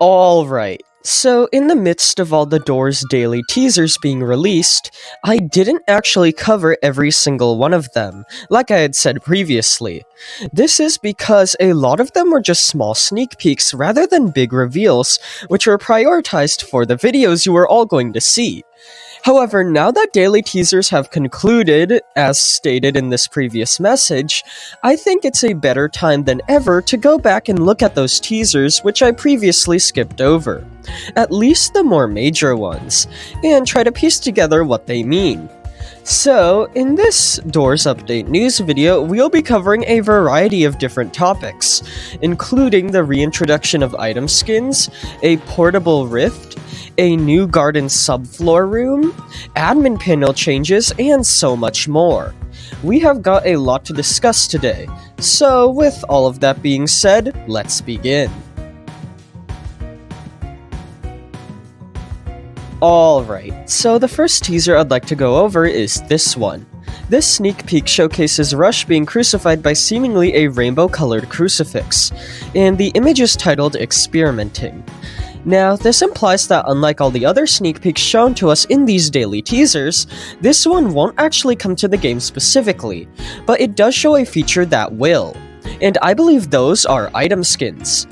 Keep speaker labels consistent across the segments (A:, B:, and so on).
A: Alright, so in the midst of all the Doors daily teasers being released, I didn't actually cover every single one of them, like I had said previously. This is because a lot of them were just small sneak peeks rather than big reveals, which were prioritized for the videos you are all going to see. However, now that daily teasers have concluded, as stated in this previous message, I think it's a better time than ever to go back and look at those teasers which I previously skipped over, at least the more major ones, and try to piece together what they mean. So, in this Doors Update news video, we'll be covering a variety of different topics, including the reintroduction of item skins, a portable rift, a new garden subfloor room, admin panel changes, and so much more. We have got a lot to discuss today, so with all of that being said, let's begin. Alright, so the first teaser I'd like to go over is this one. This sneak peek showcases Rush being crucified by seemingly a rainbow-colored crucifix, and the image is titled Experimenting. Now, this implies that unlike all the other sneak peeks shown to us in these daily teasers, this one won't actually come to the game specifically, but it does show a feature that will, and I believe those are item skins.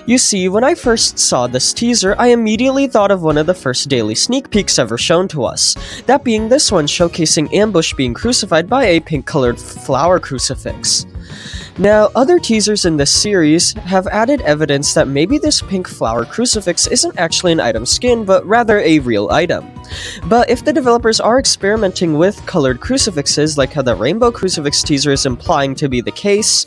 A: You see, when I first saw this teaser, I immediately thought of one of the first daily sneak peeks ever shown to us, that being this one showcasing Ambush being crucified by a pink-colored flower crucifix. Now, other teasers in this series have added evidence that maybe this pink flower crucifix isn't actually an item skin, but rather a real item. But if the developers are experimenting with colored crucifixes, like how the rainbow crucifix teaser is implying to be the case,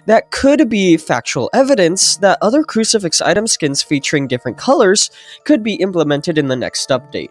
A: that could be factual evidence that other crucifix item skins featuring different colors could be implemented in the next update.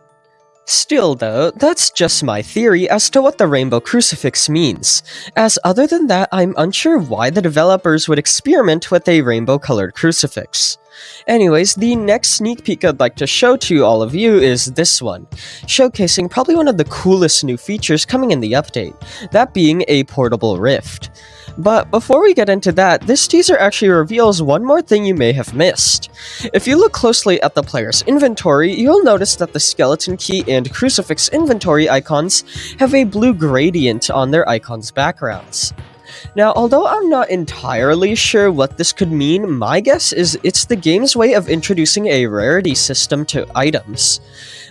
A: Still though, that's just my theory as to what the rainbow crucifix means, as other than that I'm unsure why the developers would experiment with a rainbow-colored crucifix. Anyways, the next sneak peek I'd like to show to all of you is this one, showcasing probably one of the coolest new features coming in the update, that being a portable rift. But before we get into that, this teaser actually reveals one more thing you may have missed. If you look closely at the player's inventory, you'll notice that the skeleton key and crucifix inventory icons have a blue gradient on their icons' backgrounds. Now, although I'm not entirely sure what this could mean, my guess is it's the game's way of introducing a rarity system to items.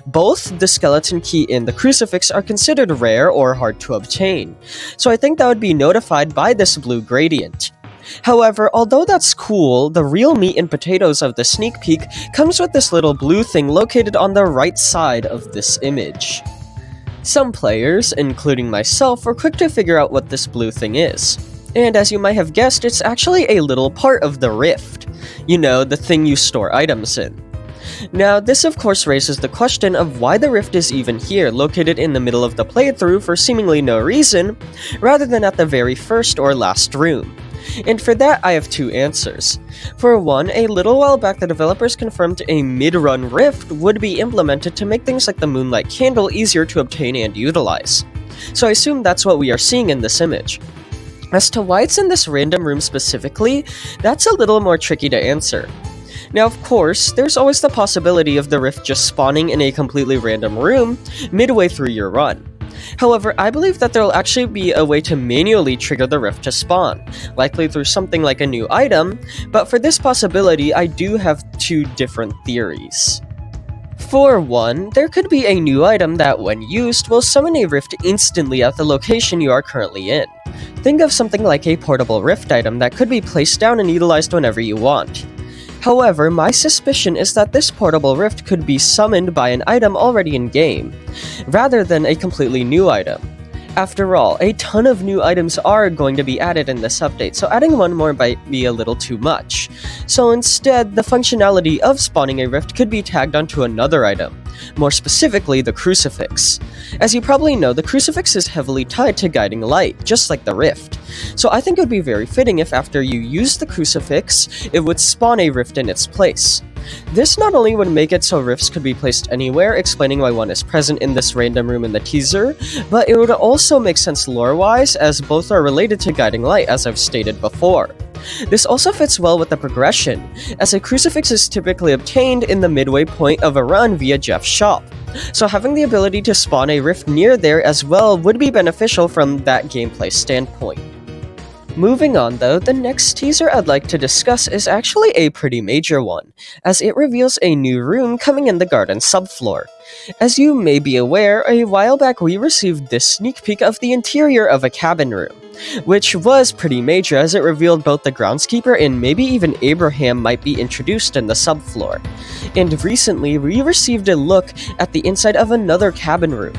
A: Both the skeleton key and the crucifix are considered rare or hard to obtain, so I think that would be notified by this blue gradient. However, although that's cool, the real meat and potatoes of the sneak peek comes with this little blue thing located on the right side of this image. Some players, including myself, were quick to figure out what this blue thing is. And as you might have guessed, it's actually a little part of the rift. You know, the thing you store items in. Now, this of course raises the question of why the rift is even here, located in the middle of the playthrough for seemingly no reason, rather than at the very first or last room. And for that, I have two answers. For one, a little while back the developers confirmed a mid-run rift would be implemented to make things like the Moonlight Candle easier to obtain and utilize. So I assume that's what we are seeing in this image. As to why it's in this random room specifically, that's a little more tricky to answer. Now of course, there's always the possibility of the rift just spawning in a completely random room midway through your run. However, I believe that there will actually be a way to manually trigger the rift to spawn, likely through something like a new item, but for this possibility I do have two different theories. For one, there could be a new item that, when used, will summon a rift instantly at the location you are currently in. Think of something like a portable rift item that could be placed down and utilized whenever you want. However, my suspicion is that this portable rift could be summoned by an item already in-game, rather than a completely new item. After all, a ton of new items are going to be added in this update, so adding one more might be a little too much. So instead, the functionality of spawning a rift could be tagged onto another item, more specifically the crucifix. As you probably know, the crucifix is heavily tied to guiding light, just like the rift. So I think it would be very fitting if after you use the crucifix, it would spawn a rift in its place. This not only would make it so rifts could be placed anywhere, explaining why one is present in this random room in the teaser, but it would also make sense lore-wise, as both are related to guiding light, as I've stated before. This also fits well with the progression, as a Crucifix is typically obtained in the midway point of a run via Jeff's shop, so having the ability to spawn a rift near there as well would be beneficial from that gameplay standpoint. Moving on though, the next teaser I'd like to discuss is actually a pretty major one, as it reveals a new room coming in the garden subfloor. As you may be aware, a while back we received this sneak peek of the interior of a cabin room, which was pretty major as it revealed both the groundskeeper and maybe even Abraham might be introduced in the subfloor. And recently, we received a look at the inside of another cabin room.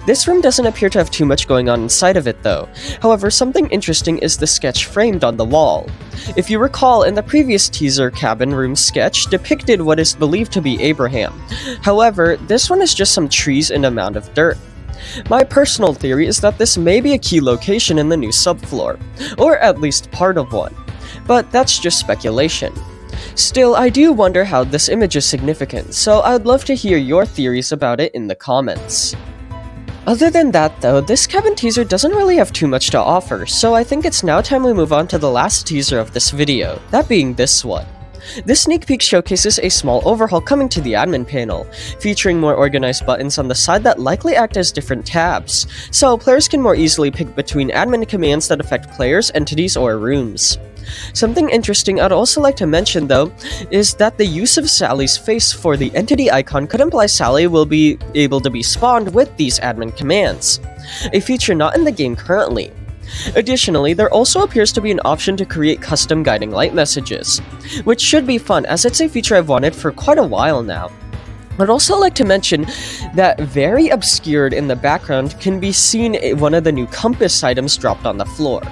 A: This room doesn't appear to have too much going on inside of it though. However, something interesting is the sketch framed on the wall. If you recall, in the previous teaser, cabin room sketch depicted what is believed to be Abraham. However, this one is just some trees and a mound of dirt. My personal theory is that this may be a key location in the new subfloor, or at least part of one, but that's just speculation. Still, I do wonder how this image is significant, so I'd love to hear your theories about it in the comments. Other than that though, this cabin teaser doesn't really have too much to offer, so I think it's now time we move on to the last teaser of this video, that being this one. This sneak peek showcases a small overhaul coming to the admin panel, featuring more organized buttons on the side that likely act as different tabs, so players can more easily pick between admin commands that affect players, entities, or rooms. Something interesting I'd also like to mention though, is that the use of Sally's face for the entity icon could imply Sally will be able to be spawned with these admin commands, a feature not in the game currently. Additionally, there also appears to be an option to create custom guiding light messages, which should be fun as it's a feature I've wanted for quite a while now. I'd also like to mention that very obscured in the background can be seen one of the new compass items dropped on the floor.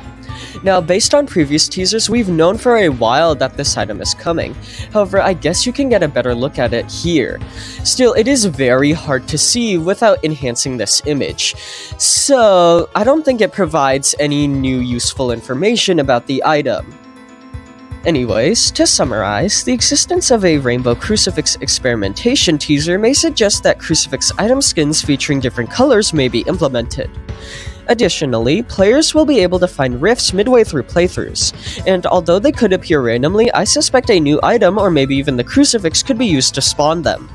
A: Now, based on previous teasers, we've known for a while that this item is coming. However, I guess you can get a better look at it here. Still, it is very hard to see without enhancing this image, so I don't think it provides any new useful information about the item. Anyways, to summarize, the existence of a Rainbow Crucifix experimentation teaser may suggest that Crucifix item skins featuring different colors may be implemented. Additionally, players will be able to find rifts midway through playthroughs, and although they could appear randomly, I suspect a new item or maybe even the Crucifix could be used to spawn them.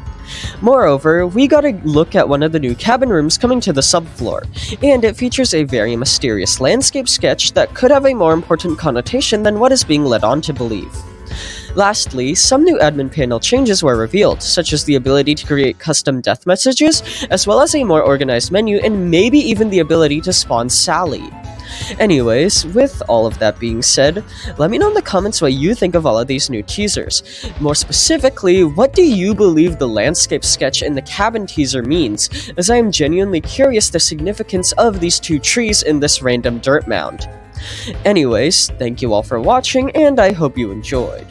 A: Moreover, we got a look at one of the new cabin rooms coming to the subfloor, and it features a very mysterious landscape sketch that could have a more important connotation than what is being led on to believe. Lastly, some new admin panel changes were revealed, such as the ability to create custom death messages, as well as a more organized menu, and maybe even the ability to spawn Sally. Anyways, with all of that being said, let me know in the comments what you think of all of these new teasers. More specifically, what do you believe the landscape sketch in the cabin teaser means, as I am genuinely curious the significance of these two trees in this random dirt mound. Anyways, thank you all for watching, and I hope you enjoyed.